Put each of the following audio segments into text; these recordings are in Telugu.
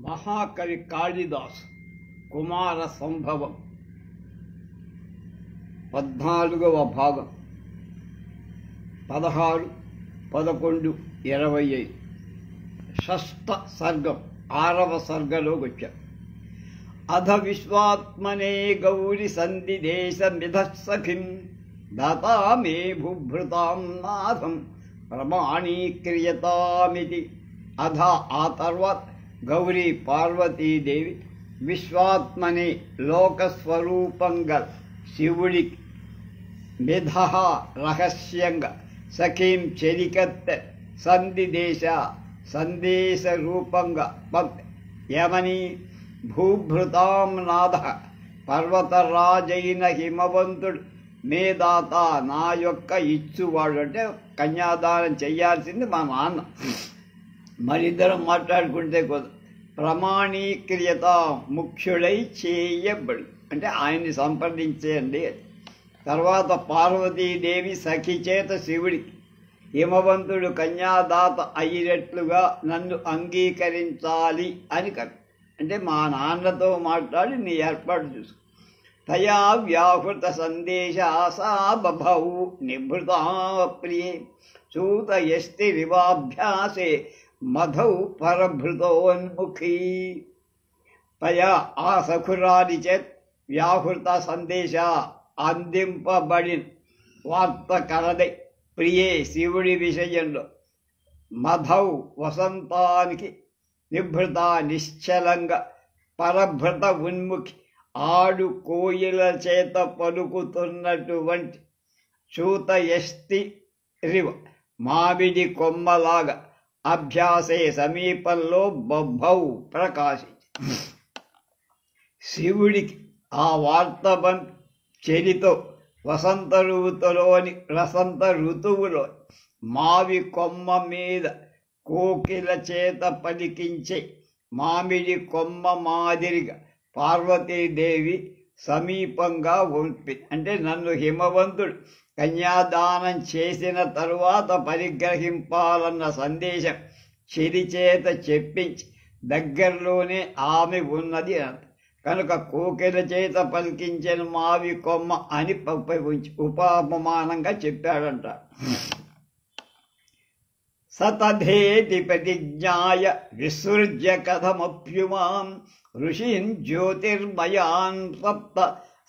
మహాకవి కాళిదాసు కుమార సంభవం 14వ భాగం 16-11-25 షష్ఠ సర్గం 6వ సర్గలోకి వచ్చాం. అధ విశ్వాత్మనే గౌరి సంధి దేశమిధ సఖిం దాతా మే భుభృతాం నాథం ప్రమాణీక్రియతామితి. అధ ఆ తర్వాత గౌరీ పార్వతీదేవి విశ్వాత్మని లోకస్వరూపంగా శివుడికి మిధ రహస్యంగా సఖీం చెరికత్త సందేశ రూపంగా యమని భూభృతాం నాథ పర్వతరాజైన హిమవంతుడు మే దాత నా యొక్క ఇచ్చువాడు. అంటే కన్యాదానం చెయ్యాల్సింది మా నాన్న. మరిద్దరం మాట్లాడుకుంటే కుదరదు. ప్రమాణీక్రియత ముఖ్యుడై చేయబడు అంటే ఆయన్ని సంప్రదించేయండి. తర్వాత పార్వతీదేవి సఖి చేత శివుడికి హిమవంతుడు కన్యాదాత అయ్యేట్లుగా నన్ను అంగీకరించాలి అని అంటే మా నాన్నతో మాట్లాడి నీ ఏర్పాటు చూసుకో. తయా వ్యాహృత సందేశా బభౌ నిభృతా ప్రియే సూతయష్టిరివాభ్యాసే మధౌ పరభృతోన్ముఖీ. తయా ఆ సఖురాది చేత్ వ్యాహృత సందేశ అందింపబడిన వార్త కలదై ప్రియే శివుడి విషయంలో మధౌ వసంతానికి నిభృత నిశ్చలంగా పరభృత ఉన్ముఖి ఆడు కోయిల చేత పలుకుతున్నటువంటి చూతయష్టి రివ మామిడి కొమ్మలాగా అభ్యాసే సమీపంలో బొబ్బౌ ప్రకాశించి శివుడికి ఆ వార్త చెరితో వసంత ఋతువులో మావి కొమ్మ మీద కోకిల చేత పలికించే మామిడి కొమ్మ మాదిరిగా పార్వతీదేవి సమీపంగా అంటే నన్ను హిమవంతుడు కన్యాదానం చేసిన తరువాత పరిగ్రహింపాలన్న సందేశం చెరిచేత చెప్పించి దగ్గరలోనే ఆమె ఉన్నది కనుక కోకిల చేత పలికించిన మావి కొమ్మ అని ఉపమానంగా చెప్పాడంట. సతధేతి ప్రతిజ్ఞాయ విసృజ్య కథమప్యుమాం ఋషీన్ జ్యోతిర్మయాన్ సప్త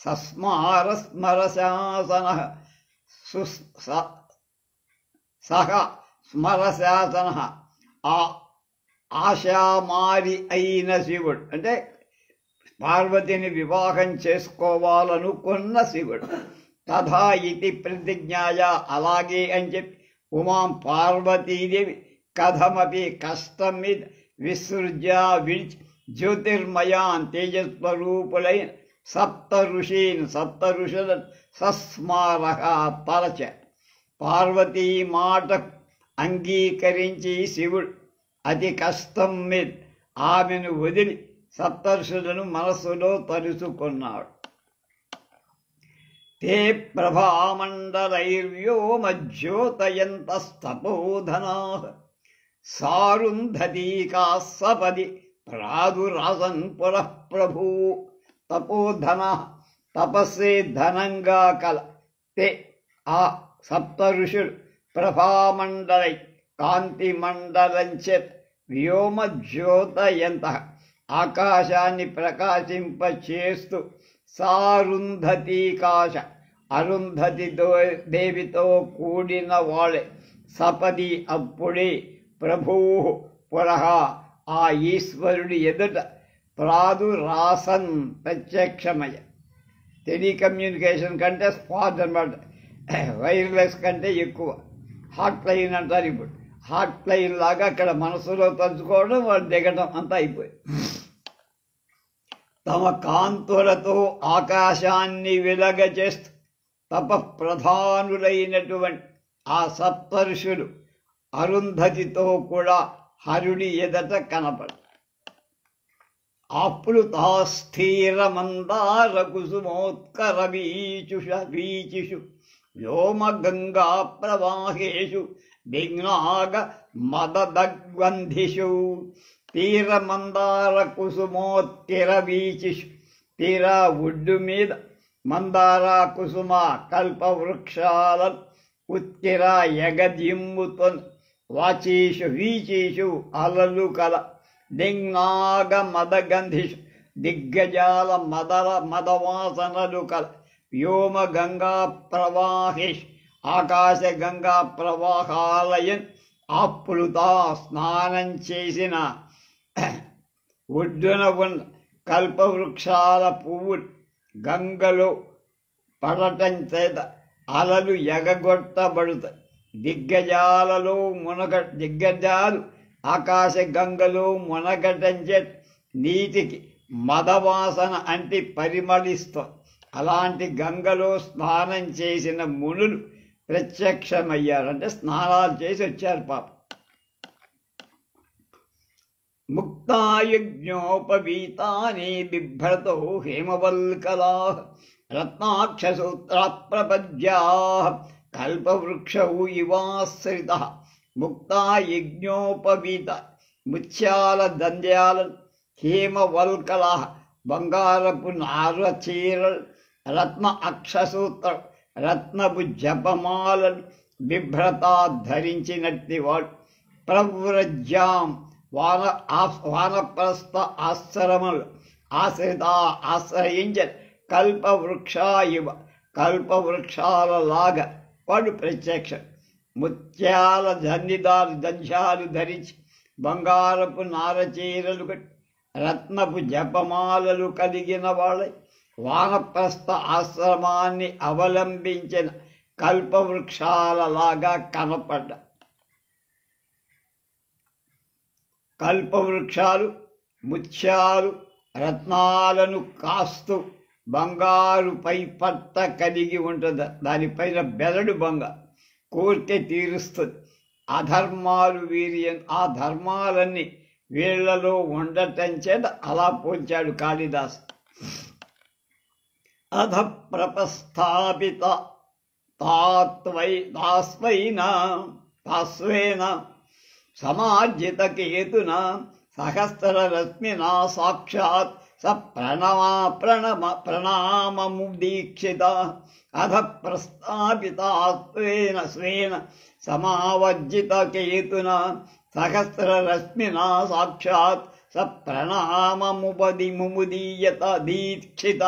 సస్మార స్మరశాసన సహ స్మరశాసన ఆశామారి అయిన శివుడు అంటే పార్వతిని వివాహం చేసుకోవాలనుకున్న శివుడు. తథా ఇది ప్రతిజ్ఞాయ అలాగే అని చెప్పి ఉమాం పార్వతీదేవి కథమపి కష్టం మీద విసృజ్య విడిచి జ్యోతిర్మయాన్ తేజస్వరూపులైన సప్త ఋషులను సస్మారహ తలచ. పార్వతీ మాట అంగీకరించి శివుడు అతి కష్టం మీద ఆమెను వదిలి సప్తర్షులను మనస్సులో తలుచుకున్నాడు. తే ప్రభామండలైర్వ్యోమజ్యోతయంతస్తపోధనా సారుంధతీకా సపది ప్రాదురాసన్ పురః ప్రభూ. తపోధన తపస్సే ధనంగా కల తే ఆ సప్త ఋషులు ప్రభామండలై కాంతి మండలంచేత్ వ్యోమజ్యోతయంత ఆకాశాన్ని ప్రకాశింపచేస్తూ సారుంధతీకాశ అరుంధతి దేవితో కూడిన వాళ్ళే సపది అప్పుడే ప్రభూ పురః ఆ ఈశ్వరుడి ఎదుట ప్రాదురాసన్ ప్రత్యక్షమయ. టెలికమ్యూనికేషన్ కంటే స్పాట్ అన్నమాట. వైర్లెస్ కంటే ఎక్కువ. హాట్ లైన్ అంటారు ఇప్పుడు. హాట్ లైన్ లాగా అక్కడ మనసులో తలుచుకోవడం వాళ్ళు దిగడం అంతా అయిపోయింది. తమ కాంతులతో ఆకాశాన్ని వెలగచేస్తూ తపఃప్రధానులైనటువంటి ఆ సప్తర్షులు అరుంధతితో కూడా హరుడి ఎదట కనపడు. ఆప్లుతాస్థిరమందార కుసుమోత్కర వీచిషు వ్యోమగంగా ప్రవాహేషు దిగ్నాగ మదదగ్వంధిషు తీర మందార కుసుమోత్తిర వీచిషు తీర ఒడ్డు మీద మందార కుసుమ కల్పవృక్షాలను ఉత్తిర ఎగజిమ్ముతో వాచీషు వీచీషు అలలు కల దింగ్నాగ మదగంధిషు దిగ్గజాల మదవాసనలు కల వ్యోమ గంగా ప్రవాహిష్ ఆకాశ గంగా ప్రవాహాలయన్ ఆప్లుత స్నానం చేసిన ఒడ్డున ఉన్న కల్పవృక్షాల పువ్వులు గంగలో పడటం చేత అలలు ఎగగొట్టబడుతాయి. దిగ్గజాలు ఆకాశ గంగలో మునగటం చేత నీటికి మదవాసన అంటి పరిమళిస్తాం. అలాంటి గంగలో స్నానం చేసిన మునులు ప్రత్యక్షమయ్యారు, అంటే స్నానాలు చేసి వచ్చారు పాప. ముక్తాయజ్ఞోపవీతాని బిభ్రతో హేమవల్కలా రత్నాక్షసూత్ర ప్రపద్యా కల్పవృక్షౌ ఇవాశ్రిత. ముక్తాయజ్ఞోపవీత ముత్యాల దంద్యాలను, హేమవల్కల బంగారపు నార చీరలు, రత్న అక్షసూత్రం రత్నపు జపమాలను బిభ్రత ధరించినట్టి వాడు. ప్రవ్రజ్యాం వానప్రస్థ ఆశ్రమలు ఆశ్రయించ కల్పవృక్షా ఇవ కల్పవృక్షాలలాగా వాడు ప్రత్యక్షం. ముత్యాల దంధ్యాలు ధరించి బంగారపు నారచీరలు కట్టి రత్నపు జపమాలలు కలిగిన వాళ్ళై వానప్రస్థ ఆశ్రమాన్ని అవలంబించిన కల్పవృక్షాలలాగా కనపడ్డ. కల్పవృక్షాలు ముత్యాలు రత్నాలను కాస్తూ బంగారు పై పట్ట కలిగి ఉంటుంది. దానిపైన బెరడు బంగారు కోరిక తీరుస్తుంది. అధర్మాలు ఆ ధర్మాలన్నీ వీళ్లలో ఉండటం చేత అలా పోల్చాడు కాళిదాసు. అధ ప్రపస్థాపిత తాస్వైన సమార్జిత కేతున సహస్రరశ్మినా సాక్షాత్ స ప్రణామము దీక్షిత. అధ ప్రస్థాపిత స్వేన సమావర్జిత కేతున సహస్రరశ్మినా సాక్షాత్ స ప్రణామముదీయత దీక్షిత.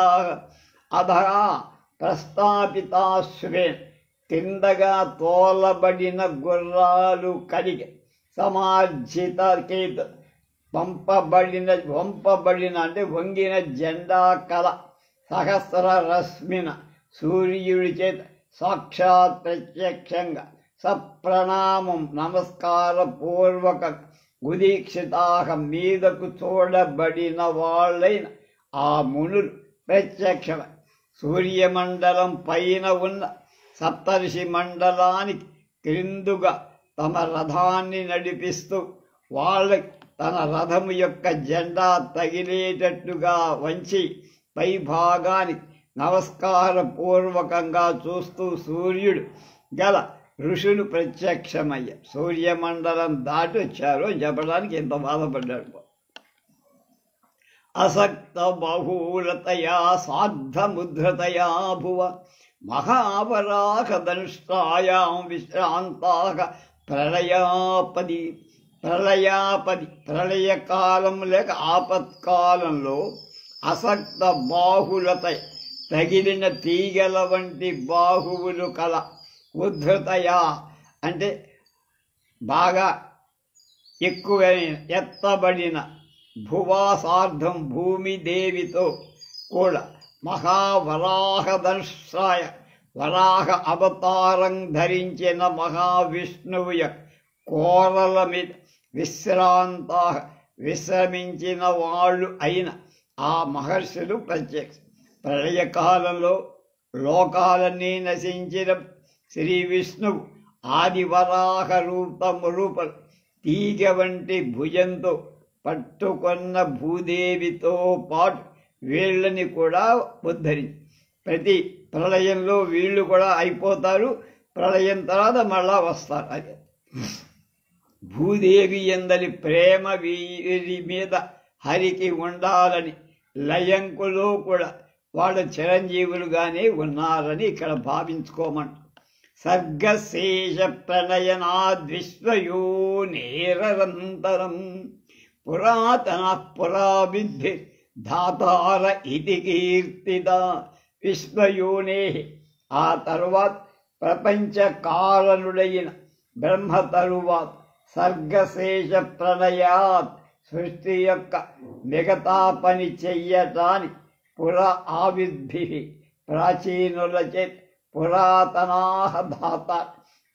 అధ ప్రస్థాపితాశ్వేన్ కిందగా తోలబడిన గుర్రాలు కలిగి, సమార్జిత కేతు వంపబడిన అంటే వంగిన జెండా కల, సహస్రరశ్మిన సూర్యుడి చేత సాక్షాత్ ప్రత్యక్షంగా సప్రణామం నమస్కార పూర్వక ఉదీక్షితాహ మీదకు చూడబడిన వాళ్ళైన ఆ మునులు ప్రత్యక్షమై సూర్యమండలం పైన ఉన్న సప్తర్షి మండలానికి క్రిందుగా తమ రథాన్ని నడిపిస్తూ వాళ్ళకి తన రథము యొక్క జెండా తగిలేటట్టుగా వంచి పై భాగానికి నమస్కార పూర్వకంగా చూస్తూ సూర్యుడు గల ఋషులు ప్రత్యక్షమయ్యారు. సూర్యమండలం దాటి వచ్చారో చెప్పడానికి ఎంత బాధపడ్డాడు. అసక్త బహూలతయా సార్ధముద్రతయా భువ మహావరాహదంష్టాయాం విశ్రాంతాః ప్రళయాపది. ప్రళయకాలం లేక ఆపత్కాలంలో అసక్త బాహులత తగిలిన తీగల వంటి బాహువులు కల, ఉద్ధృతయా అంటే బాగా ఎక్కువైన ఎత్తబడిన, భువాసార్థం భూమిదేవితో కూడా మహావరాహదంశ్రాయ వరాహ అవతారం ధరించిన మహావిష్ణువు కోరల మీద విశ్రమించిన వాళ్ళు అయిన ఆ మహర్షులు ప్రత్యక్షం. ప్రళయకాలంలో లోకాలన్నీ నశించిన శ్రీ విష్ణువు ఆదివరాహ రూపం తీగ వంటి భుజంతో పట్టుకొన్న భూదేవితో పాటు వీళ్ళని కూడా ఉద్ధరించి, ప్రతి ప్రళయంలో వీళ్ళు కూడా అయిపోతారు, ప్రళయం తర్వాత మళ్ళా వస్తారు. అదే భూదేవి ఎందలి ప్రేమ వీరి మీద హరికి ఉండాలని లయంకులో కూడా వాళ్ళ చిరంజీవులుగానే ఉన్నారని ఇక్కడ భావించుకోమంట. సర్గశేష ప్రణయనాద్విశ్వయోనేరనంతరం పురాతన పురావిద్ధి ధాతార ఇది కీర్తిత. విశ్వయోనే ఆ తరువాత ప్రపంచ కారణుడైన బ్రహ్మ తరువాత సర్గశేష ప్రణయాత్ సృష్టి యొక్క మిగతా పని చెయ్యటానికి ఆవిర్భి ప్రాచీనులచే పురాతనాః ధాత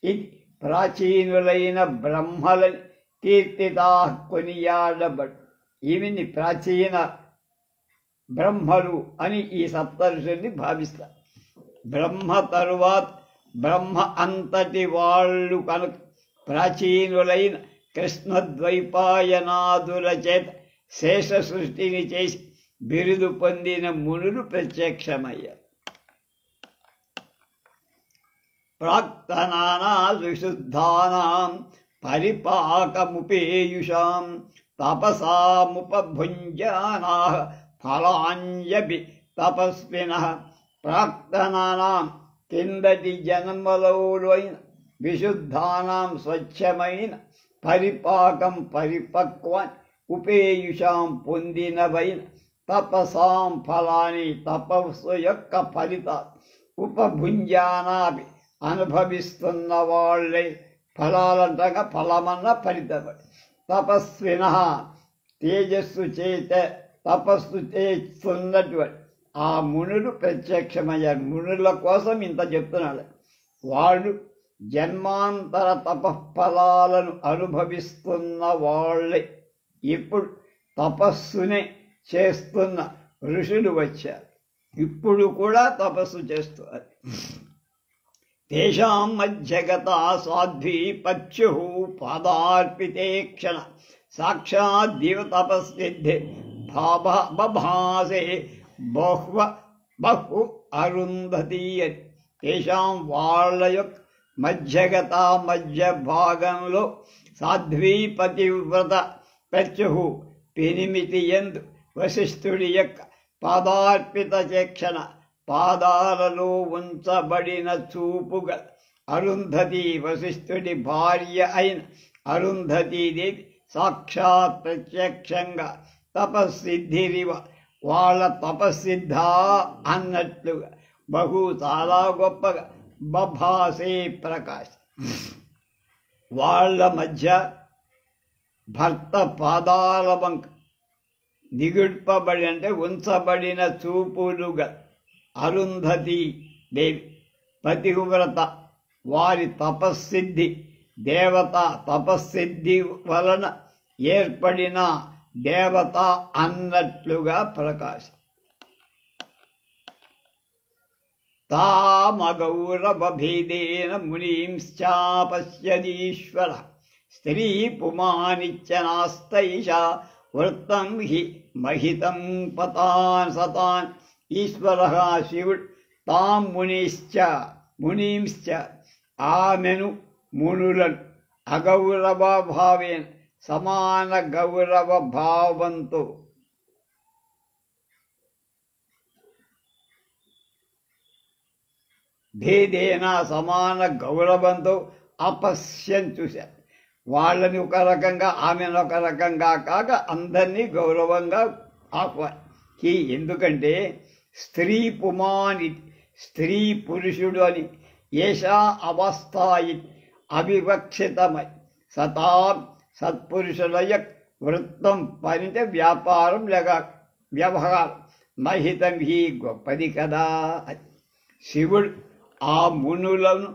ఇది ప్రాచీనులైన బ్రహ్మలని కీర్తితాః కొనియాడబడు. ఈమెని ప్రాచీన బ్రహ్మలు అని ఈ సప్తఋషుల్ని భావిస్తారు. బ్రహ్మ తరువాత బ్రహ్మ అంతటి వాళ్ళు కనుక ప్రాచీనులైన కృష్ణద్వైపాయనాదుల చేత శేష సృష్టిని చేసి బిరుదు పొందిన మునులు ప్రత్యక్షమయ్యారు. ప్రాక్తనానాం విశుద్ధానాం పరిపాకముపేయుషాం తపసాముపభుంజానాః ఫలాన్యపి తపస్వినః. ప్రాక్తనానాం కిందటి జన్మలోనైన విశుద్ధానాం స్వచ్ఛమైన పరిపాకం పరిపక్వాన్ని ఉపేయుషాం పొందినవైన తపసాం ఫలాని తపస్సు యొక్క ఫలితాలు ఉపభుంజానాభి అనుభవిస్తున్న వాళ్ళే ఫలాలంటగా ఫలమన్న ఫలితమై తపస్విన తేజస్సు చేత తపస్సు చేస్తున్నటువంటి ఆ మునులు ప్రత్యక్షమయ్యారు. మునుల కోసం ఇంత చెప్తున్నాడు. వాళ్ళు జన్మాంతర తపఫలాలను అనుభవిస్తున్న వాళ్ళే ఇప్పుడు తపస్సునే చేస్తున్న ఋషులు వచ్చారు. ఇప్పుడు కూడా తపస్సు చేస్తున్నారు. తేషాం మధ్యగతా సాధ్వీ పచ్యు పాదార్పితే క్షణ సాక్షాత్ దివ తపస్సిద్ధి బభాసే బహు అరుంధతి అని. తేషాం వాళ్ళ యొక్క మధ్యగత మధ్య భాగంలో సాధ్వీ పతివ్రత పచ్యు పెనిమితి యందు వశిష్ఠుడి యొక్క పాదార్పిత చక్షణ పాదాలలో ఉంచబడిన చూపుగా అరుంధతి వశిష్ఠుడి భార్య అయిన అరుంధతీదేవి సాక్షాత్ ప్రత్యక్షంగా తపస్సిద్ధిరివ వాళ్ళ తపస్సిద్ధ అన్నట్లుగా బహు చాలా గొప్పగా బభాసే ప్రకాశ్. వాళ్ళ మధ్య భర్త పాదాల వంక దిగుడ్పబడి అంటే ఉంచబడిన చూపులుగా అరుంధతి దేవి పతివ్రత వారి తపస్సిద్ధి దేవత తపస్సిద్ధి వలన ఏర్పడిన దేవత అన్నట్లుగా ప్రకాశం. తామగౌరవభేదేన మునీంశ్చాపశ్యదీశ్వర స్త్రీ పుమానిచ్చ నాస్తైషా వృత్తం హి మహితం పతాన్ సతాన్. ఈశ్వర శివుడు తాం మునీంశ్చ ఆమెను మునులను అగౌరవ భావేన సమాన గౌరవ భావంతో భేదేన సమాన గౌరవంతో అపశ్యం చూశారు. వాళ్ళని ఒక రకంగా ఆమెను ఒక రకంగా కాక అందరినీ గౌరవంగా ఆహ్వాని. ఎందుకంటే స్త్రీ పుమాని స్త్రీ పురుషుడు అని ఏషా అవస్థాయి అవివక్షితమై సతాం సత్పురుషుల యొక్క వృత్తం పనితే వ్యాపారం లేక వ్యవహారం మహితం హీ గొప్పది కదా. శివుడు ఆ మునులను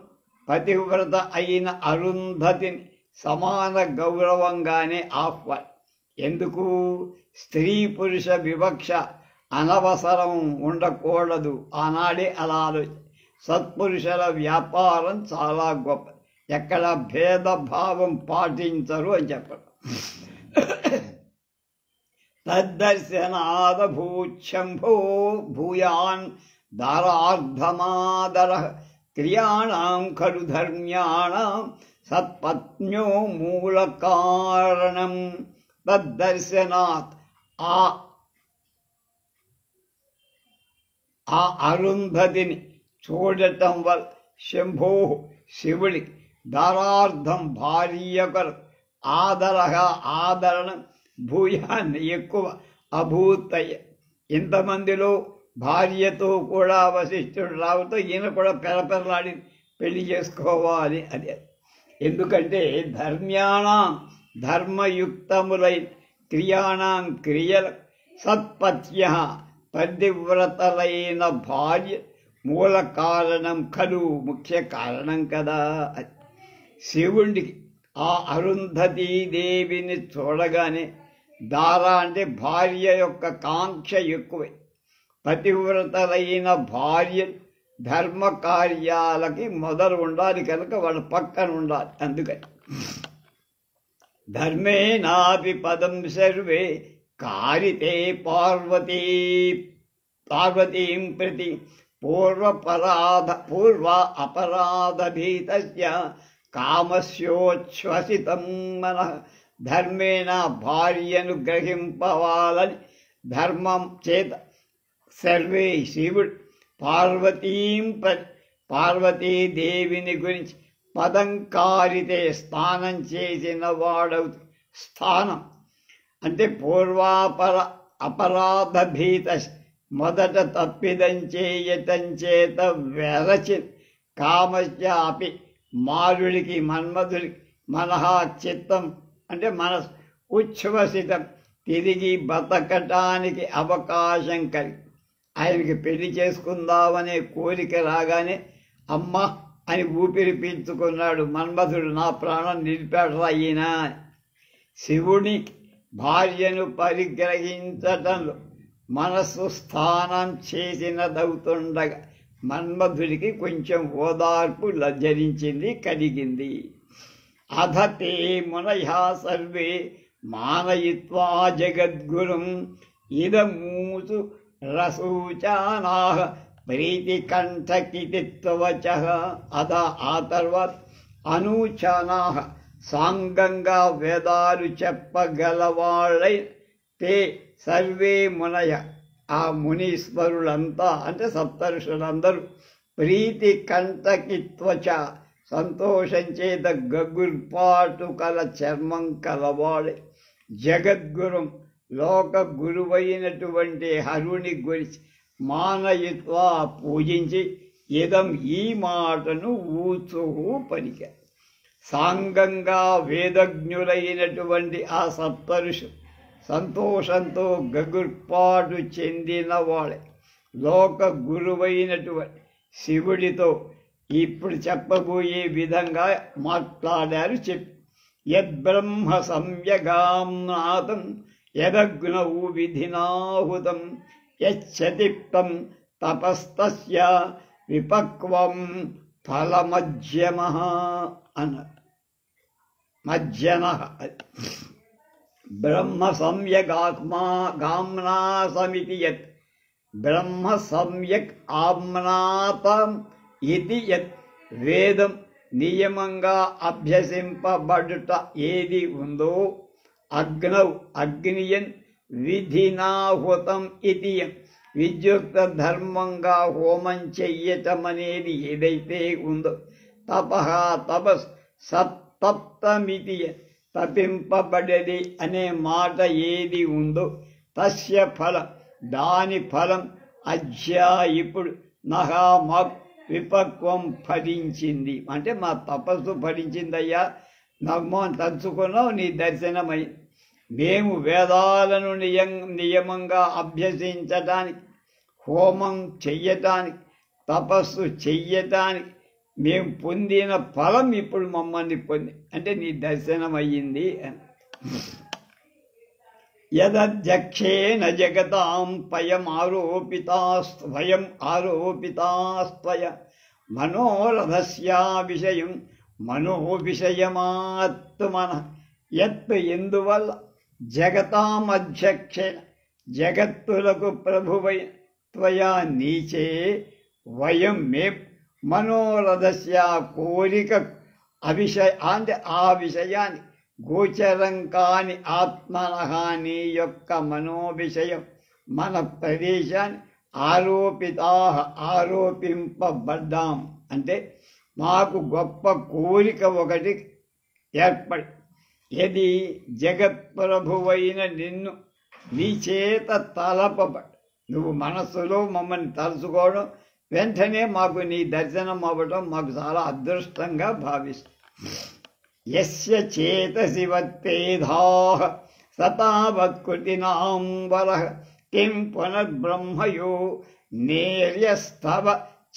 పతివ్రత అయిన అరుంధతిని సమాన గౌరవంగానే ఆహ్వాని. ఎందుకు? స్త్రీ పురుష వివక్ష అనవసరం ఉండకూడదు. ఆనాడే అలా సత్పురుషుల వ్యాపారం చాలా గొప్ప, ఎక్కడ భేదభావం పాటించరు అని చెప్పడం. తద్దర్శనాద భూశంభో భూయాన్ దారార్ధమాదర క్రియాణం ఖలు ధర్మ్యాణం సత్పత్న్యో మూల కారణం తద్దర్శనాత్. ఆ అరుంధతిని చూడటం వల్ల శంభో శివుడి దారార్థం భార్యకరు ఆదరణ భూయాన్ని ఎక్కువ అభూతయ్య. ఇంతమందిలో భార్యతో కూడా వశిష్ఠుడు రావుతో ఈయన కూడా పెరపెరలాడి పెళ్లి చేసుకోవాలి అదే. ఎందుకంటే ధర్మ్యాణం ధర్మయుక్తములైన క్రియాణం క్రియల సత్పత్య పతివ్రతలైన భార్య మూల కారణం కలు, ముఖ్య కారణం కదా. శివుడికి ఆ అరుంధతీదేవిని చూడగానే దారా అంటే భార్య యొక్క కాంక్ష ఎక్కువై, పతివ్రతలైన భార్య ధర్మ కార్యాలకి మొదలు ఉండాలి కనుక వాళ్ళ పక్కన ఉండాలి. అందుకని ధర్మే నాపి పదం సర్వే కారితే పార్వతీం ప్రతి పూర్వ అపరాధభీతస్య కామస్యోచ్ఛ్వసితం మనః. ధర్మేణ భార్యను గ్రహింపవాలని ధర్మం చేత సర్వే శివుడు పార్వతీదేవిని గురించి పదం కారితే స్నానం చేసిన వాడవుతుంది. స్థానం అంటే అపరాధభీత మొదట తప్పిదం చేయటం చేత వెరచి కామస్యాపి మారుడికి మన్మధుడికి మనః చిత్తం అంటే మనసు ఉచ్ఛ్వసితం తిరిగి బతకటానికి అవకాశం కలిగి ఆయనకి పెళ్లి చేసుకుందామనే కోరిక రాగానే అమ్మ అని ఊపిరి పీల్చుకున్నాడు మన్మధుడు. నా ప్రాణం నిలిపాడు అయినా శివుని భార్యను పరిగ్రహించటంలో మనస్సు స్థానం చేసినదవుతుండగా మన్మధుడికి కొంచెం ఓదార్పు లజ్జరించింది, కలిగింది. అధతే మునయా సర్వే మానయిత్వా జగద్గురుం ఇదమూసు రసూచానాః ప్రీతికంఠకితిత్వచః. ఆ తర్వాత అనూచానాః సాంగంగా వేదాలు చెప్పగలవాళ్ళై తే సర్వే మునయ ఆ మునీశ్వరులంతా అంటే సప్తర్షులందరూ ప్రీతి కంటకిత్వచ సంతోషం చేత గగుర్పాటు కల చర్మం కలవాడే జగద్గురుం లోక గురువైనటువంటి హరుని గురించి మానయిత్వ పూజించి ఇదం ఈ మాటను ఊచుహు పలికారు. సాంగంగా వేదజ్ఞులైనటువంటి ఆ సప్తఋషు సంతోషంతో గగుర్పాటు చెందిన వాళ్ళే లోక గురువైనటువంటి శివుడితో ఇప్పుడు చెప్పబోయే విధంగా మాట్లాడారు. చెప్పి యద్బ్రహ్మ సంయగాంనాథం యదగ్నౌ విధినాహుతం యచ్చతిప్తం తపస్తస్య విపక్వం ఫలమజ్యమః అన్నారు. మజ్జనః బ్రహ్మ సంయగాత్మాగామ్నాసమితి యత్ బ్రహ్మ సమ్యక్ ఆమ్నాతం ఇది యత్ వేదం నియమంగా అభ్యసింపబడుట ఏది ఉందో అగ్నౌ అగ్నియన్ విధినాహుతం ఇది విద్యుక్త ధర్మంగా హోమం చెయ్యటం అనేది ఏదైతే ఉందో తపః తపస్ సత్తప్తమితి తపింపబడేది అనే మాట ఏది ఉందో తస్య ఫలం దాని ఫలం అజ్యా ఇప్పుడు నహా మాకు విపక్వం ఫలించింది. అంటే మా తపస్సు ఫలించిందయ్యా, నమ్మో తలుచుకున్నావు, నీ దర్శనమై మేము వేదాలను నియమంగా అభ్యసించటానికి, హోమం చెయ్యటానికి, తపస్సు చెయ్యటానికి మేము పొందిన ఫలం ఇప్పుడు మమ్మల్ని పొంది అంటే నీ దర్శనమయ్యింది అని. యదధ్యక్షేణ జగతాం పయం ఆరోపితాస్త్వయ మనోరథస్యా విషయం మనో విషయమాత్మన యత్ ఎందువల్ల జగతాం అధ్యక్షేణ జగత్తులకు ప్రభువై త్వయా నీచే వయం మే మనోరథస్య కోరిక అంటే ఆ విషయాన్ని గోచరం కాని ఆత్మనహాని యొక్క మనోవిషయం మన ప్రదేశాన్ని ఆరోపింపబడ్డాం. అంటే మాకు గొప్ప కోరిక ఒకటి ఏర్పడి, ఇది జగత్ప్రభువైన నిన్ను నీ చేత తలపబడి నువ్వు మనస్సులో మమ్మల్ని తలుచుకోవడం, వెంటనే మాకు నీ దర్శనం అవ్వడం మాకు చాలా అదృష్టంగా భావిస్తాం. యస్య చేతసి వత్తేధాః సతావత్కృతినాం వరః కిం పునర్బ్రహ్మయో నేర్యస్తవ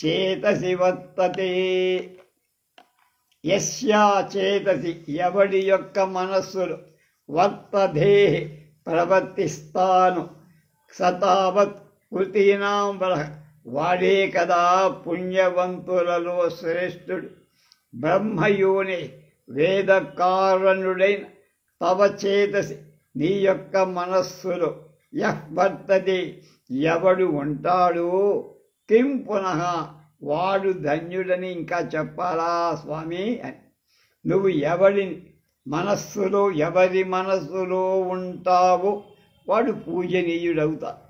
చేతసి వర్తతే. యస్యా చేతసి ఎవడి యొక్క మనస్సులు వర్తదే ప్రవర్తిస్తాను సతావత్ కృతీనాం వరః వాడే కదా పుణ్యవంతులలో శ్రేష్ఠుడు. బ్రహ్మయోని వేదకారణుడైన తవ చేతసి నీ యొక్క మనస్సులో యః వర్తతే ఎవడు ఉంటాడో కిం పునః వాడు ధన్యుడని ఇంకా చెప్పాలా స్వామి అని. నువ్వు ఎవరి మనస్సులో ఉంటావో వాడు పూజనీయుడవుతాడు.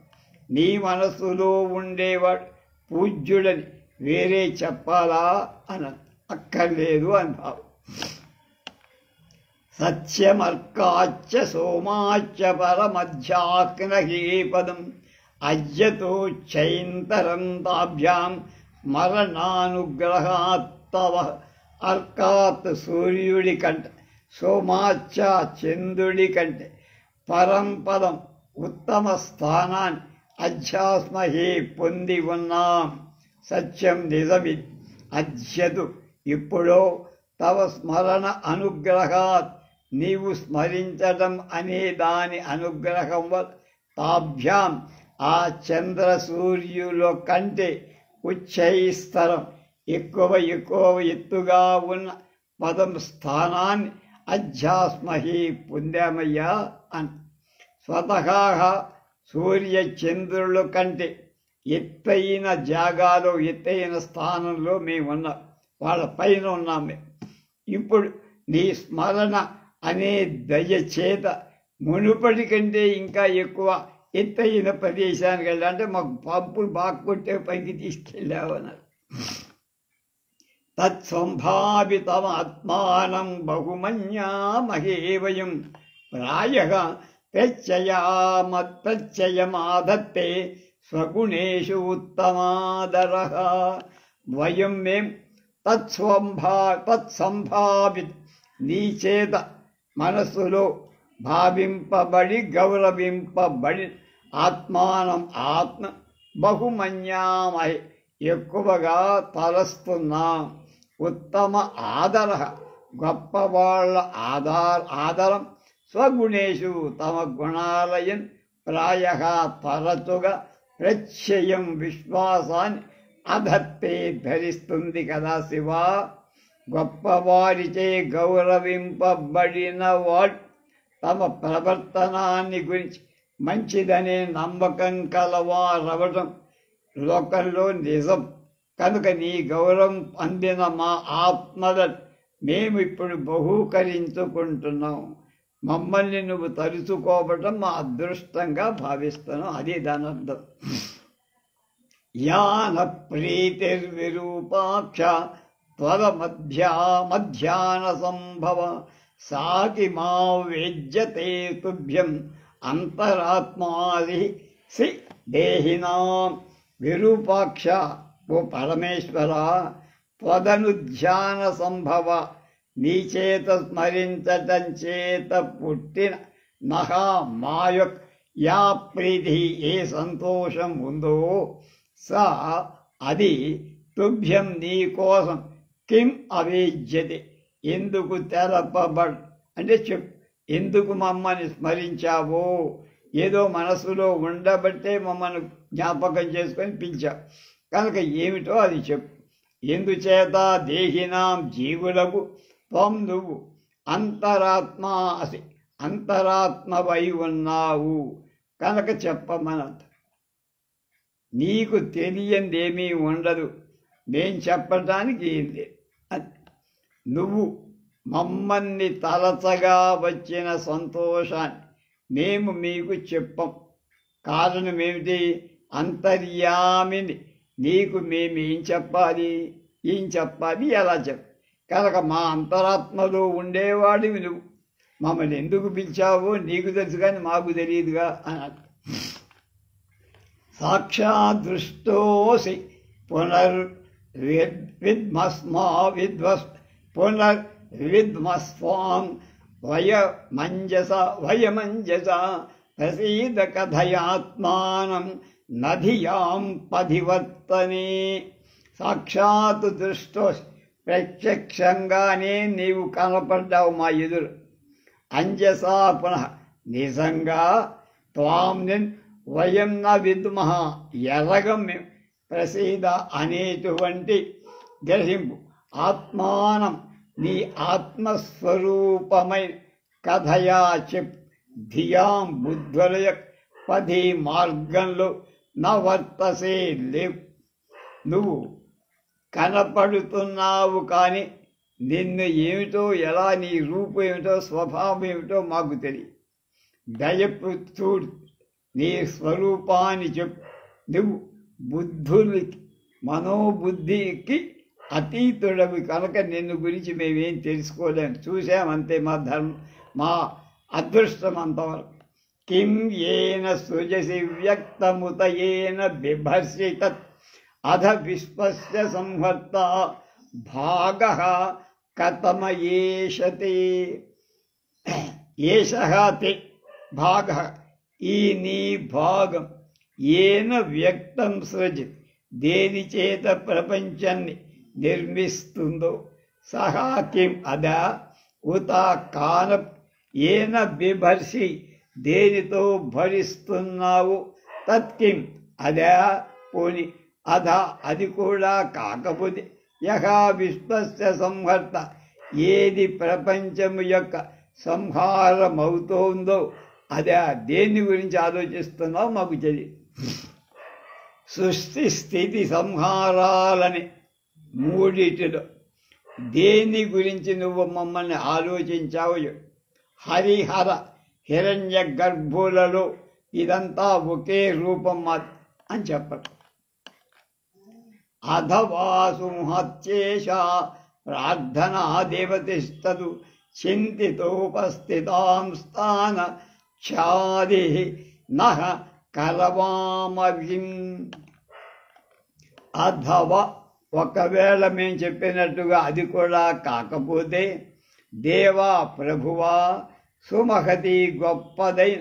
నీ మనస్సులో ఉండేవాడు పూజ్యుడని వేరే చెప్పాలా అని అక్కర్లేదు అని భావం. సత్యమర్కాచ్చ సోమాచ్చ పరమధ్యాగ్నహీపదం అజ్యతోచ్చైంతరం తాభ్యాం స్మరణానుగ్రహాత్తవ. అర్కాత్ సూర్యుడి కంటే, సోమాచ్చ చంద్రుడి కంటే, పరంపదం ఉత్తమ స్థానాన్ని అధ్యాస్మహే పొంది ఉన్నాం. సత్యం నిజమిది. అధ్యతు ఇప్పుడో తవ స్మరణ అనుగ్రహాత్ నీవు స్మరించడం అనే దాని అనుగ్రహం వల్ల తాభ్యాం ఆ చంద్ర సూర్యుల కంటే ఉచ్చైస్తరం ఎక్కువ ఎత్తుగా ఉన్న పదం స్థానాన్ని అధ్యాస్మహి పొందామయ్యా అని. స్వతహా సూర్య చంద్రుల కంటే ఎత్తైన జాగాలో ఎత్తైన స్థానంలో మేము ఉన్నాం, వాళ్ళ పైన ఉన్నాం మేము. ఇప్పుడు నీ స్మరణ అనే దయచేత మునుపటి కంటే ఇంకా ఎక్కువ ఎత్తైన ప్రదేశానికి వెళ్ళాలంటే మాకు పంపులు బాగా కొట్టే పైకి తీసుకెళ్ళావన్నారు. తత్సంభావితమాత్మానం బహుమన్యామహే వయం ప్రాయః ప్రత్యయమాధత్తే స్వగుణేషు ఉత్తమాదరః. వయం మేం తత్సంభావిత నీ చేత మనస్సులో భావింపబడి గౌరవింపబడి ఆత్మానం ఆత్మ బహుమన్యామహే ఎక్కువగా తలస్తున్నాం. ఉత్తమ ఆదర గొప్పవాళ్ల ఆదరం స్వగుణేషు తమ గుణాలయం ప్రాయః తరచుగా ప్రత్యయం విశ్వాసాన్ని అధత్తే ధరిస్తుంది కదా శివ. గొప్పవారిచే గౌరవింపబడిన వాడు తమ ప్రవర్తనాన్ని గురించి మంచిదనే నమ్మకం కలవారవడం లోకంలో నిజం. కనుక నీ గౌరవం అందిన మా ఆత్మలను మేము ఇప్పుడు బహూకరించుకుంటున్నాం. మమ్మల్ని నువ్వు తలుచుకోవటం మా అదృష్టంగా భావిస్తున్నాం. అది దాని అర్థం. యాన ప్రీతిర్విరూపాక్ష త్వర మధ్యాహ్న సంభవ సాకి మా వేజ్యతే తుభ్యం అంతరాత్మాది సి దేహినాం. విరూపాక్ష ఓ పరమేశ్వర, త్వదనుధ్యాన సంభవ నీ చేత స్మరించటం చేత పుట్టిన మహా మాయొక్ యా ప్రీతి ఏ సంతోషం ఉందో సా అది తుభ్యం నీ కోసం కిం అవేజ్యతే ఎందుకు తెలపబడు అంటే చెప్పు. ఎందుకు మమ్మల్ని స్మరించావో, ఏదో మనసులో ఉండబట్టే మమ్మల్ని జ్ఞాపకం చేసుకొని పిలిచావు కనుక ఏమిటో అది చెప్పు. ఎందుచేత దేహినాం జీవులకు త్వం నువ్వు అంతరాత్మా అసి అంతరాత్మవై ఉన్నావు కనుక చెప్పమనంత. నీకు తెలియందేమీ ఉండదు, మేం చెప్పటానికి ఏం లేదు. నువ్వు మమ్మల్ని తలచగా వచ్చిన సంతోషాన్ని మేము మీకు చెప్పం. కారణమేమిటి? అంతర్యామిని నీకు మేమేం చెప్పాలి, ఎలా చెప్పు? కనుక మా అంతరాత్మలో ఉండేవాడివి నువ్వు. మమ్మల్ని ఎందుకు పిలిచావో నీకు తెలుసు కానీ మాకు తెలియదుగా అన్నాడు. సాక్షాదృష్టోసి పునర్విద్మస్వాం వయమంజస ప్రసీద కథయాత్మానం నధియాం పధివర్తనే. సాక్షాత్ దృష్టోసి, ప్రత్యక్షంగానే నీవు కనపడ్డావు మా ఎదురు. అంజసా పునః, నిజంగా త్వాం వయం న విద్మః, ఎరగం మేము. ప్రసీద అనేటువంటి గ్రహింపు. ఆత్మానం, నీ ఆత్మస్వరూపమై కథయా చెప్. ధియాం, బుద్ధులయ పది మార్గంలో నవర్తసే లేవు. నువ్వు కనపడుతున్నావు కానీ నిన్ను ఏమిటో, ఎలా నీ రూపం ఏమిటో, స్వభావం ఏమిటో మాకు తెలియదు. దయపుత్రుడు, నీ స్వరూపాన్ని చెప్పు. నువ్వు బుద్ధులకి, మనోబుద్ధికి అతీతుడవి కనుక నిన్ను గురించి మేమేం తెలుసుకోలేము. చూసామంతే, మా అదృష్టం అంతవరకు. కిం ఏన సృజసి వ్యక్తముత ఏన బిభర్షి తత్ అధ విశ్వస్య సంహర్త భాగః కథమ ఏషతే. ఏషః తే భాగః, ఈ నీ భాగం. ఏన వ్యక్తం సృజి, దేని చేత ప్రపంచాన్ని నిర్మిస్తుందో. సహా కిం, అదా. ఉత కాన, ఏన బిభర్షి, దేనితో భరిస్తున్నావు. తత్కిం, అదా. పోని అధ, అది కూడా కాకపోతే. యహ విశ్వస్య సంహర్త, ఏది ప్రపంచము యొక్క సంహారమవుతోందో అదే. దేని గురించి ఆలోచిస్తున్నావు మాకు తెలియదు. సృష్టి స్థితి సంహారాలని మూడిటిలో దేని గురించి నువ్వు మమ్మల్ని ఆలోచించావు? హరిహర హిరణ్య గర్భులలో ఇదంతా ఒకే రూపం అని చెప్పరు. అధవాసు మహత్యేష ప్రార్థనా దేవతిష్టదు చింతితోపస్థితాం స్థాన ఛాది నః కలవామవిం. అధవ, ఒకవేళ మేము చెప్పినట్టుగా అది కూడా కాకపోతే, దేవా ప్రభువా, సుమహతి గొప్పదైన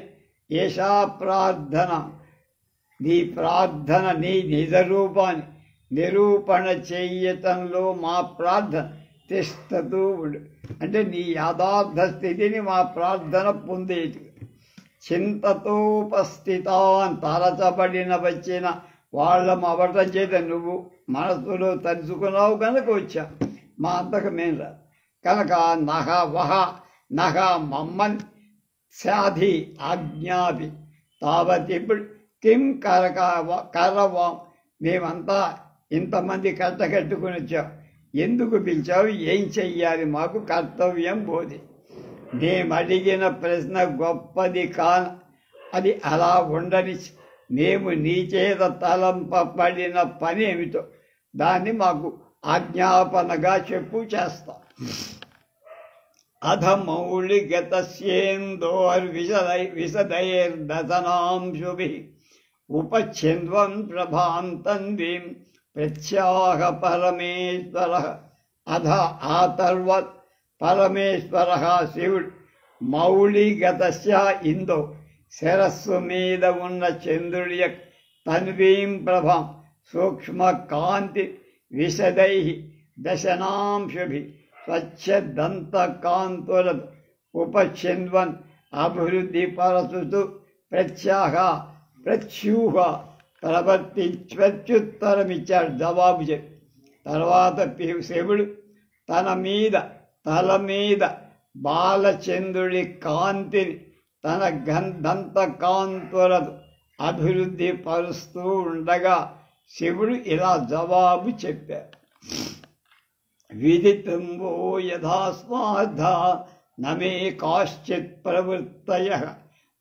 ఏషా ప్రార్థన, నీ ప్రార్థన, నీ నిజ రూపాన్ని నిరూపణ చేయటంలో మా ప్రార్థన తిష్టతూ ఉండు. అంటే నీ యథార్థ స్థితిని మా ప్రార్థన పొందేది. చింతతోపస్థితాన్, తరచబడిన వచ్చిన వాళ్ళం అవటం చేత నువ్వు మనసులో తలుచుకున్నావు కనుక వచ్చా. మా అంతకు మేము రా కనుక నహ వహ నహ మమ్మన్ సాధి ఆజ్ఞాపి తావత్. ఇప్పుడు కిం కరవాం, మేమంతా ఇంతమంది కట్టకట్టుకుని వచ్చావు. ఎందుకు పిలిచావు? ఏం చెయ్యాలి? మాకు కర్తవ్యం బోధి. మేము అడిగిన ప్రశ్న గొప్పది కాన, అది అలా ఉండని. మేము నీ చేత తలంపబడిన పని ఏమిటో దాన్ని మాకు ఆజ్ఞాపనగా చెప్పు, చేస్తాం. అధ మౌళిగతస్యేందోర్విశదైర్దశనాంశుభిః ఉపచ్ఛిన్వం ప్రభాం తన్వీం ప్రత్యాహ పరమేశ్వరః. అధ, ఆ తర్వాత్ పరమేశ్వరః శివుడు. మౌళిగతస్య, ఇందో శిరస్సు మీద ఉన్న చంద్రుడి యొక్క తన్వీం ప్రభాం, సూక్ష్మ కాంతి, విశదై దశనాంశుభి, స్వచ్ఛదంత కాంతులతో ఉపచ్ఛిన్వన్ అభివృద్ధి పరచుతూ ప్రత్యాహ ప్రత్యూహ ప్రవర్తించుత్తరమిచ్చాడు, జవాబు చెప్పి. తర్వాత శివుడు తల మీద బాలచంద్రుడి కాంతిని తన దంత కాంతులతో అభివృద్ధి పరుస్తూ ఉండగా శివుడు ఇలా జవాబు చెప్పారు. విదితం వో యథా స్వార్థా నమే కాశ్చిత్ ప్రవృత్తయః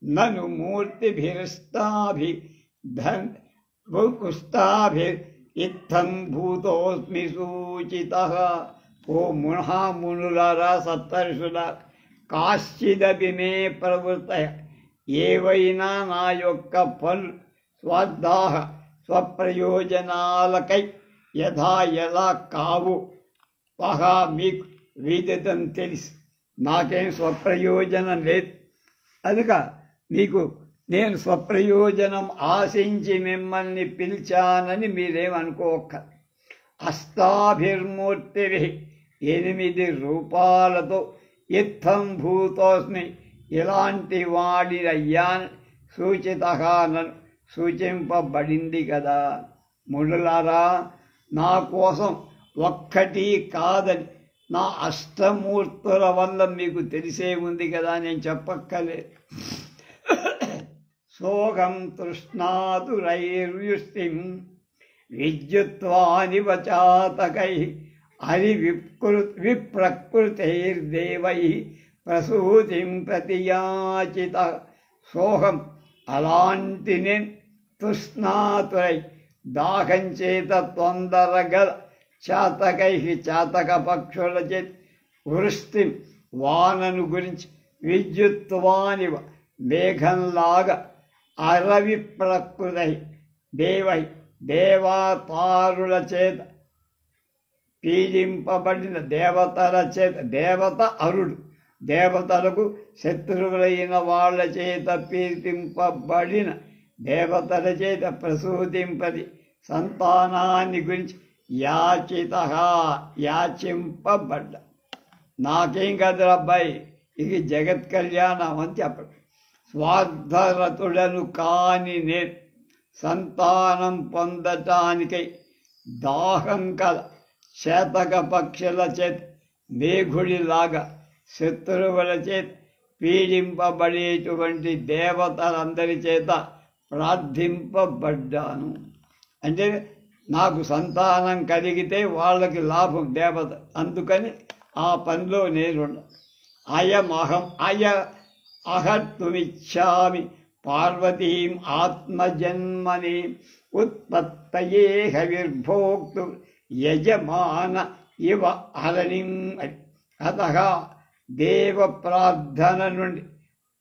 నను మూర్తిభిరుస్తాభిర్ఇత్థం భూతోస్మి సూచితః. ఓ మునులారా, సప్తర్షులారా, కాశ్చిదపి మే ప్రవృత్తయ, ఏవైనా నా యొక్క పనులు స్వార్థాః స్వప్రయోజనాలకై యథా ఎలా కావు వహా మీకు విదితం తెలుసు. నాకేం స్వప్రయోజనం లేదు. అందుక మీకు నేను స్వప్రయోజనం ఆశించి మిమ్మల్ని పిలిచానని మీరేమనుకోక. అష్టాభిర్మూర్తిభిః 8 రూపాలతో ఇత్థం భూతోస్మి ఇలాంటి వాడినయ్యాను సూచితః నన్ను సూచింపబడింది కదా. మునులారా, నా కోసం ఒక్కటి కాదని నా అష్టమూర్తుల వల్ల మీకు తెలిసే ఉంది కదా, నేను చెప్పక్కర్లేదు. సోగం తృష్ణాతురైర్యుష్టిం విద్యుత్వాని వచాతకై హరి విప్రకృతైర్దేవై ప్రసూతిం ప్రతియాచిత. సోహం అలాంటి నేను తృష్ణాతురై దాహం చేత తొందరగల చాతకై చాతక పక్షుల చేత వృష్టి వానను గురించి విద్యుత్వానివ మేఘంలాగా అరవి ప్రకృతై దేవై దేవతారుల చేత పీడింపబడిన దేవతల చేత దేవత అరుడు దేవతలకు శత్రువులైన వాళ్ళ చేత పీడింపబడిన దేవతల చేత ప్రసూతింపది సంతానాన్ని గురించి యాచింపబడ్డ. నాకేం కదరా అబ్బాయి, ఇది జగత్ కళ్యాణం అని చెప్పడు. స్వార్థరతుడను కాని నేను సంతానం పొందటానికై దాహం కల చేతక పక్షుల చేత మేఘుడిలాగా శత్రువుల చేత పీడింపబడేటువంటి దేవతలందరి చేత ప్రార్థింపబడ్డాను. అంటే నాకు సంతానం కలిగితే వాళ్ళకి లాభం దేవత, అందుకని ఆ పనిలో నేను అహర్తుమిచ్చామి పార్వతీం ఆత్మజన్మని ఉత్పత్తయే హవిర్భోక్తు యజమాన ఇవ హరణిం. అత దేవ ప్రార్థన నుండి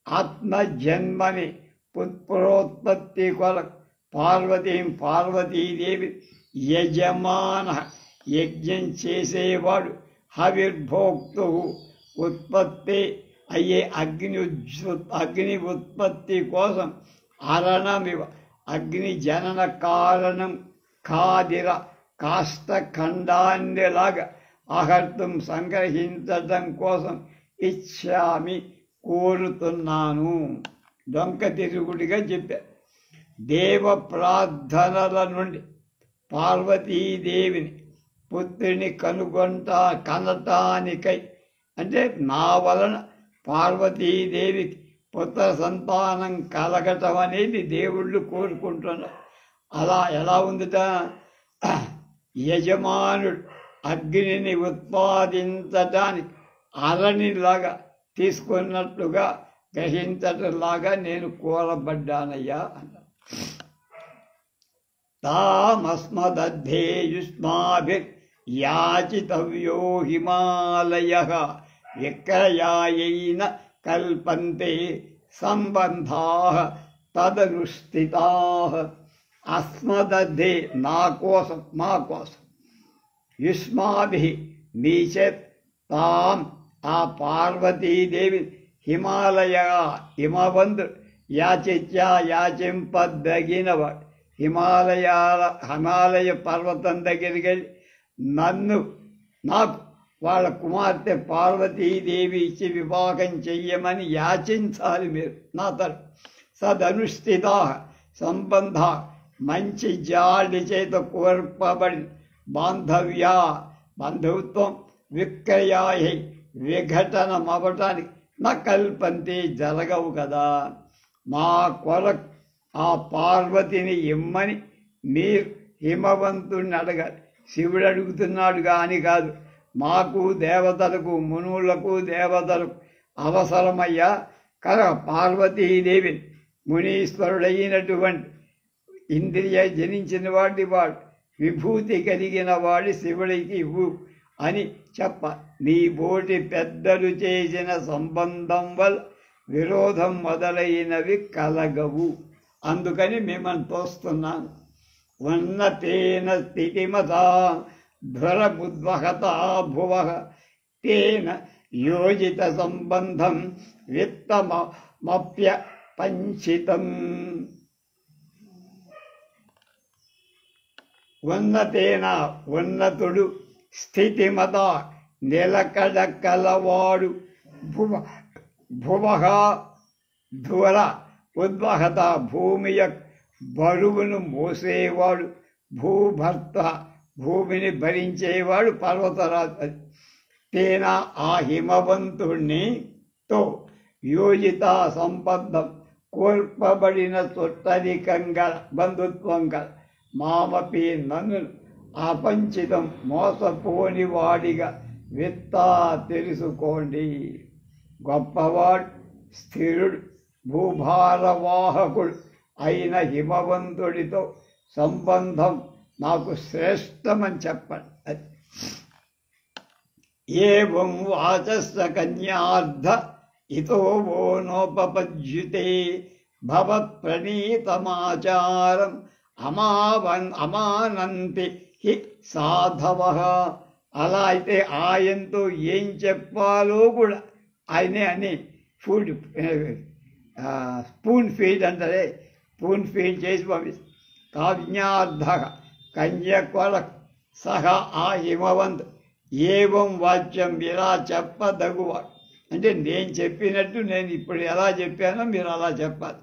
ఆత్మజన్మని పుత్రోత్పత్తి కొరకు పార్వతీదేవి యజమాన యజ్ఞం చేసేవాడు, హవిర్భోక్తు ఉత్పత్తి అయ్యే అగ్ని ఉత్పత్తి కోసం అరణమివ అగ్ని జనన కారణం కాదిర కాష్ట ఖండాన్నిలాగా అహర్తం సంగ్రహించడం కోసం ఇచ్చామి కోరుతున్నాను. డొంక తిరుగుడిగా చెప్పారు. దేవ ప్రార్థనల నుండి పార్వతీదేవిని పుత్రుని కనటానికై, అంటే నా వలన పార్వతీదేవికి పుత్ర సంతానం కలగటం అనేది దేవుళ్ళు కోరుకుంటున్నారు. అలా ఎలా ఉందిట, యజమానుడు అగ్నిని ఉత్పాదించటానికి అరణిలాగా తీసుకున్నట్లుగా గ్రహించటంలాగా నేను కోరబడ్డానయ్యా అన్నారు. తామస్మదద్ధేయుష్మాభిర్ యాచితవ్యో హిమాలయః విక్రయాయైన కల్పంతే సంబంధాః తదనుష్ఠితాః. అస్మదద్ధే నా కోసం, మా కోసం, యుష్మాభిః మీ చేత్ తాం ఆ పార్వతీదేవి హిమవంతు యాచింపదగినవాడు హిమాలయ పర్వతం దగ్గరికి వెళ్ళి నాకు వాళ్ళ కుమార్తె పార్వతీదేవి ఇచ్చి వివాహం చెయ్యమని యాచించాలి మీరు నా తరఫు. సదనుష్ఠితా సంబంధ మంచి జాడి చేత కోర్పబడి బంధుత్వం విక్రయాహి విఘటనం అవ్వటానికి నా కల్పంతే జరగవు కదా. మా కొరకు ఆ పార్వతిని ఇమ్మని మీరు హిమవంతుడిని అడగాలి. శివుడు అడుగుతున్నాడు కానీ కాదు, మాకు దేవతలకు మునులకు దేవతలకు అవసరమయ్యా కనుక పార్వతీదేవి మునీశ్వరుడైనటువంటి ఇంద్రియ జనించిన వాడి వాడు విభూతి కలిగిన వాడి శివుడికి ఇవ్వు అని చెప్ప. నీ బోటి పెద్దలు చేసిన సంబంధం వల్ల విరోధం మొదలైనవి కలగవు. అందుకని మిమ్మల్ని తోస్తున్నాను. ఉన్నతేన స్థితిమతా ధ్వరముద్వహతా భువ తేన యోజిత సంబంధం విత్తమప్య పంచితం. ఉన్నతేన ఉన్నతుడు, స్థితిమత నిలకడ కలవాడు, భువ ధ్వర ఉద్వహత భూమి బరువును మోసేవాడు, భూభర్త భూమిని భరించేవాడు పర్వతరాజు. తేన ఆ హిమవంతుణ్ణి తో యోజిత సంబద్ధం కోర్పబడిన చుట్టరికంగా బంధుత్వంగా మామపి నన్ను అపంచితం మోసపోని వాడిగా విత్తా తెలుసుకోండి. గొప్పవాడు, స్థిరుడు, భూభారవాహకుడు అయిన హిమవంతుడితో సంబంధం నాకు శ్రేష్టమని చెప్పండి. ఏవం వాచస్స కన్యార్థ ఇతో వో నోపపజ్యుతే భవత్ ప్రణీతమాచారం అమానంతి హి సాధవ. అలా అయితే ఆయనతో ఏం చెప్పాలో కూడా ఆయనే అని స్పూన్ ఫీడ్ అంటారే, స్పూన్ ఫీడ్ చేసి పంపిస్తారు. కాజ్ఞార్థ కన్యకొల సహ ఆ హిమవంత్ ఏవం వాచ్యం ఇలా చెప్పదగువాడు. అంటే నేను చెప్పినట్టు నేను ఇప్పుడు ఎలా చెప్పానో మీరు అలా చెప్పాలి.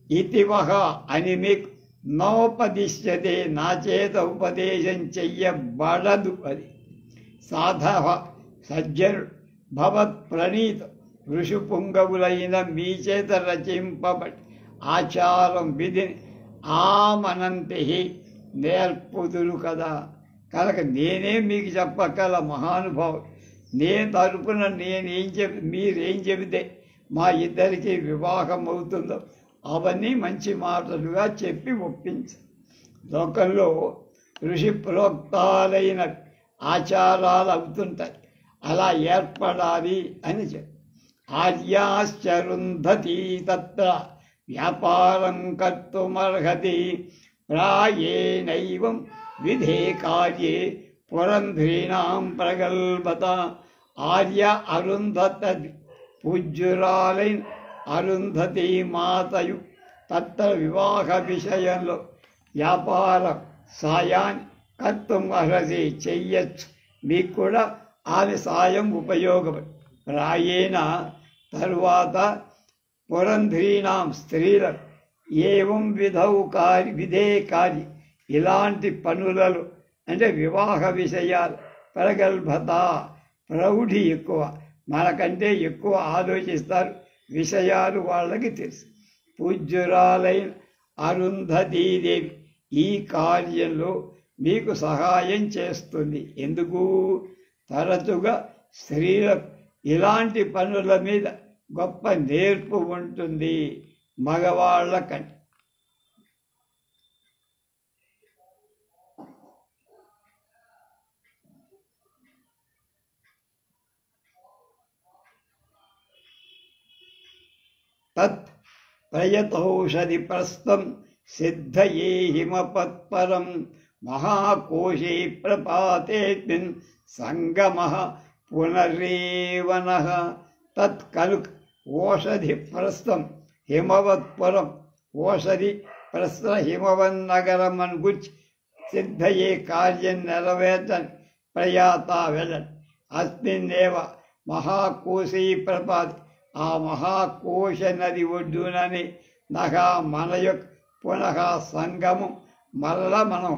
ఇతివహ అని మీకు నోపదిశ్యతే, నా చేత ఉపదేశం చెయ్యబడదు. అది సాధవ సజ్జనుడు భవత్ ప్రణీత ఋషుపుంగవులైన మీ చేత రచింపబడి ఆచారం విధిని ఆమనంతి నేర్పుదురు కదా. కనుక నేనే మీకు చెప్పగల మహానుభావుడు. నేను తరపున మీరేం చెబితే మా ఇద్దరికి వివాహం అవుతుందో అవన్నీ మంచి మాటలుగా చెప్పి ఒప్పించు. లోకంలో ఋషి ప్రోక్తాలైన ఆచారాలు అవుతుంటాయి, అలా ఏర్పడాలి అని చెప్పి. ఆర్యాశ్చరుంధతి తత్ర వ్యాపారం కర్తుమర్హతి ప్రాయేణైవం విధే కార్యే పురంధ్రీణాం ప్రగల్భత. ఆర్య అరుంధత పూజ్యురాలైన అరుంధతి మాతయు తత్ర వివాహ విషయంలో వ్యాపార సాయాన్ని కర్తం అర్హసి చెయ్యొచ్చు. మీకు కూడా ఆమె సాయం ఉపయోగపడి రాయేణ తరువాత పురంధ్రీణాం స్త్రీల ఏవం విధే కార్య ఇలాంటి పనులలో అంటే వివాహ విషయాలు ప్రగల్భత ప్రౌఢి ఎక్కువ, మనకంటే ఎక్కువ ఆలోచిస్తారు, విషయాలు వాళ్ళకి తెలుసు. పూజ్యురాలైన అరుంధతీదేవి ఈ కార్యంలో మీకు సహాయం చేస్తుంది. ఎందుకు? తరచుగా స్త్రీలకు ఇలాంటి పనుల మీద గొప్ప నేర్పు ఉంటుంది మగవాళ్ళ కంటే. తత్ ప్రయతౌషధి ప్రస్థం సిద్ధయే హిమపత్పరం మహాకోశే ప్రపాతేస్మిన్ సంగమః పునరేవనః. తత్ కనుక ఓషధి ప్రస్థం హిమవత్పురం ఓషధి ప్రస్థ హిమవన్నగరం అని గుర్చి సిద్ధయే కార్యం నెరవేర్చని ప్రయాత వెళ్ళండి. అస్మిన్నేవ మహాకోశీ ప్రపాతి ఆ మహాకోశ నది ఒడ్డునని నగా మన యొక్క పునః సంగమం మరలా మనం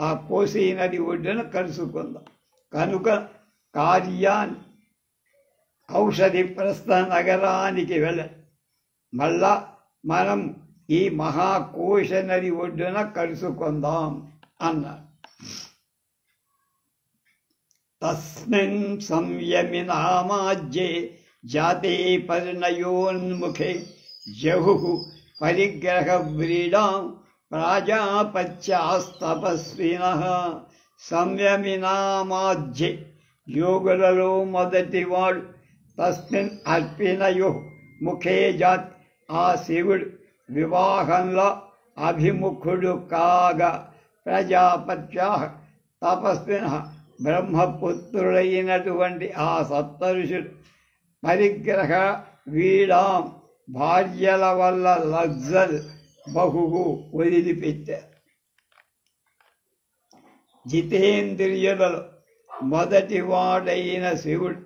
ఆ కోశీ నది ఒడ్డున కలుసుకుందాం. కనుక కార్యాన్ని ఔషధి ప్రస్థ నగరానికి వెళ్ళండి. మళ్ళా మనం ఈ మహాకోశ నది ఒడ్డున కలుసుకుందాం అన్నారు. తస్మిన్ సంయమినామాజ్యే జాతే పరిణయోన్ముఖే జహుః పరిగ్రహ వ్రీడాం ప్రాజాపత్యాస్తపస్వినః. సంయమినామాధ్యే యోగులలో మొదటివాడు. తస్మిన్ అర్పిణయో ముఖే జాతి ఆ శివుడు వివాహంలో అభిముఖుడు కాగా ప్రజాపత్యా తపస్విన బ్రహ్మపుత్రుడైనటువంటి ఆ సప్తఋషులు పరిగ్రహ వీడాం భార్యల వల్ల లగ్జల్ బహువు వదిలిపెట్టారు. జితేంద్రియులలో మొదటివాడైన శివుడు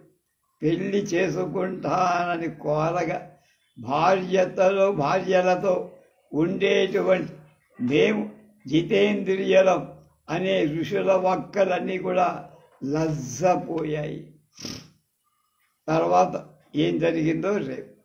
పెళ్లి చేసుకుంటానని కోరగా భార్యలతో ఉండేటువంటి మేము జితేంద్రియులం అనే ఋషుల వక్కలన్నీ కూడా లజ్జపోయాయి. తర్వాత ఏం జరిగిందో రేపు.